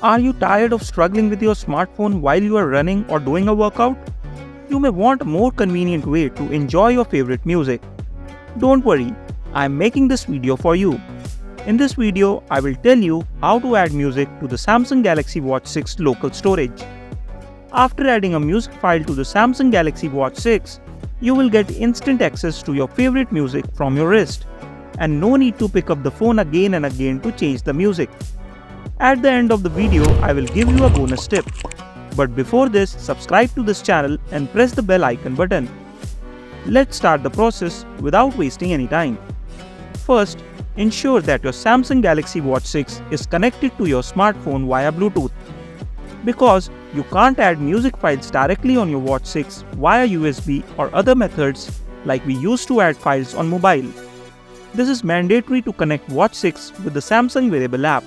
Are you tired of struggling with your smartphone while you are running or doing a workout? You may want a more convenient way to enjoy your favorite music. Don't worry, I am making this video for you. In this video, I will tell you how to add music to the Samsung Galaxy Watch 6 local storage. After adding a music file to the Samsung Galaxy Watch 6, you will get instant access to your favorite music from your wrist, and no need to pick up the phone again and again to change the music. At the end of the video, I will give you a bonus tip. But before this, subscribe to this channel and press the bell icon button. Let's start the process without wasting any time. First, ensure that your Samsung Galaxy Watch 6 is connected to your smartphone via Bluetooth. Because you can't add music files directly on your Watch 6 via USB or other methods like we used to add files on mobile. This is mandatory to connect Watch 6 with the Samsung Wearable app.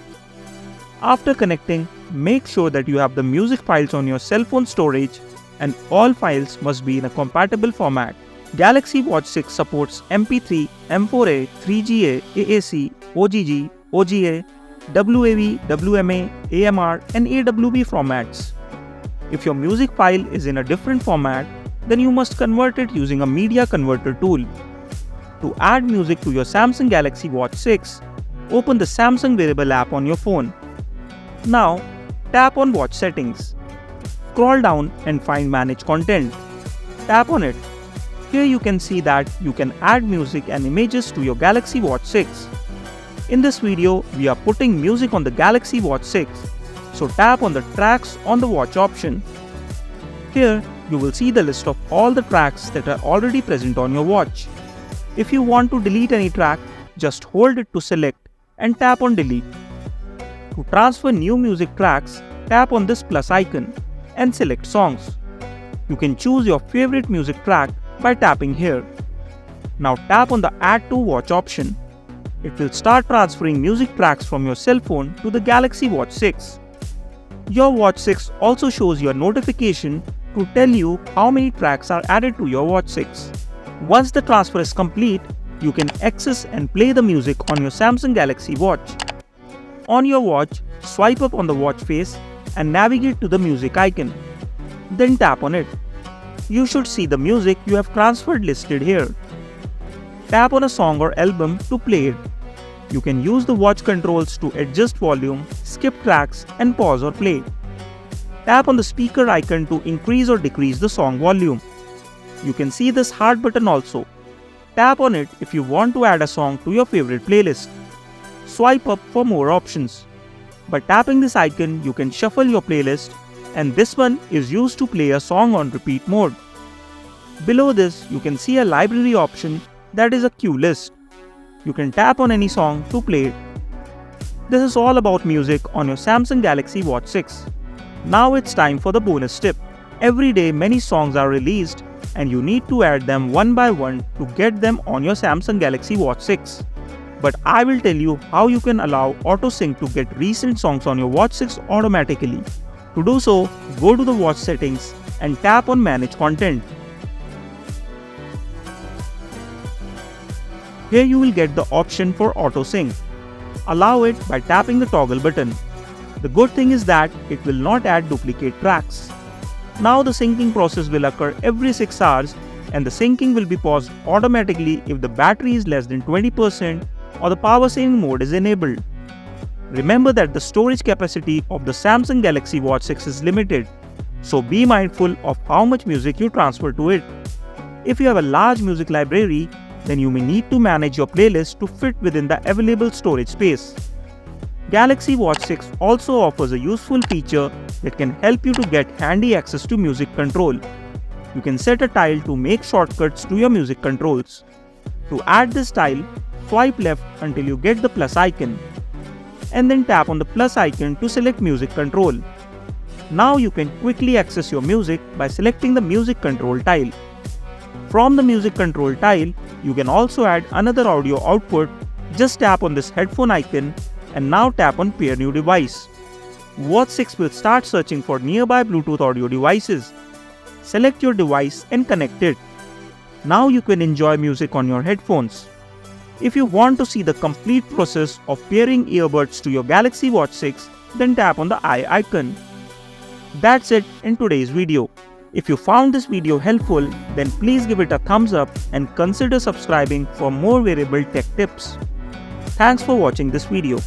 After connecting, make sure that you have the music files on your cell phone storage, and all files must be in a compatible format. Galaxy Watch 6 supports MP3, M4A, 3GA, AAC, OGG, OGA, WAV, WMA, AMR, and AWB formats. If your music file is in a different format, then you must convert it using a media converter tool. To add music to your Samsung Galaxy Watch 6, open the Samsung Wearable app on your phone. Now, tap on Watch Settings. Scroll down and find Manage Content. Tap on it. Here you can see that you can add music and images to your Galaxy Watch 6. In this video, we are putting music on the Galaxy Watch 6. So tap on the Tracks on the Watch option. Here, you will see the list of all the tracks that are already present on your watch. If you want to delete any track, just hold it to select and tap on Delete. To transfer new music tracks, tap on this plus icon and select Songs. You can choose your favorite music track by tapping here. Now tap on the Add to Watch option. It will start transferring music tracks from your cell phone to the Galaxy Watch 6. Your Watch 6 also shows your notification to tell you how many tracks are added to your Watch 6. Once the transfer is complete, you can access and play the music on your Samsung Galaxy Watch. On your watch, swipe up on the watch face and navigate to the music icon. Then tap on it. You should see the music you have transferred listed here. Tap on a song or album to play it. You can use the watch controls to adjust volume, skip tracks, and pause or play. Tap on the speaker icon to increase or decrease the song volume. You can see this heart button also. Tap on it if you want to add a song to your favorite playlist. Swipe up for more options. By tapping this icon, you can shuffle your playlist, and this one is used to play a song on repeat mode. Below this, you can see a library option that is a queue list. You can tap on any song to play it. This is all about music on your Samsung Galaxy Watch 6. Now it's time for the bonus tip. Every day many songs are released, and you need to add them one by one to get them on your Samsung Galaxy Watch 6. But I will tell you how you can allow auto sync to get recent songs on your Watch 6 automatically. To do so, go to the watch settings and tap on Manage Content. Here you will get the option for auto sync. Allow it by tapping the toggle button. The good thing is that it will not add duplicate tracks. Now the syncing process will occur every 6 hours, and the syncing will be paused automatically if the battery is less than 20% or the power saving mode is enabled. Remember that the storage capacity of the Samsung Galaxy Watch 6 is limited, so be mindful of how much music you transfer to it. If you have a large music library, then you may need to manage your playlist to fit within the available storage space. Galaxy Watch 6 also offers a useful feature that can help you to get handy access to music control. You can set a tile to make shortcuts to your music controls. To add this tile, swipe left until you get the plus icon, and then tap on the plus icon to select music control. Now you can quickly access your music by selecting the music control tile. From the music control tile, you can also add another audio output. Just tap on this headphone icon and now tap on Pair New Device. Watch 6 will start searching for nearby Bluetooth audio devices. Select your device and connect it. Now you can enjoy music on your headphones. If you want to see the complete process of pairing earbuds to your Galaxy Watch 6, then tap on the eye icon. That's it in today's video. If you found this video helpful, then please give it a thumbs up and consider subscribing for more wearable tech tips. Thanks for watching this video.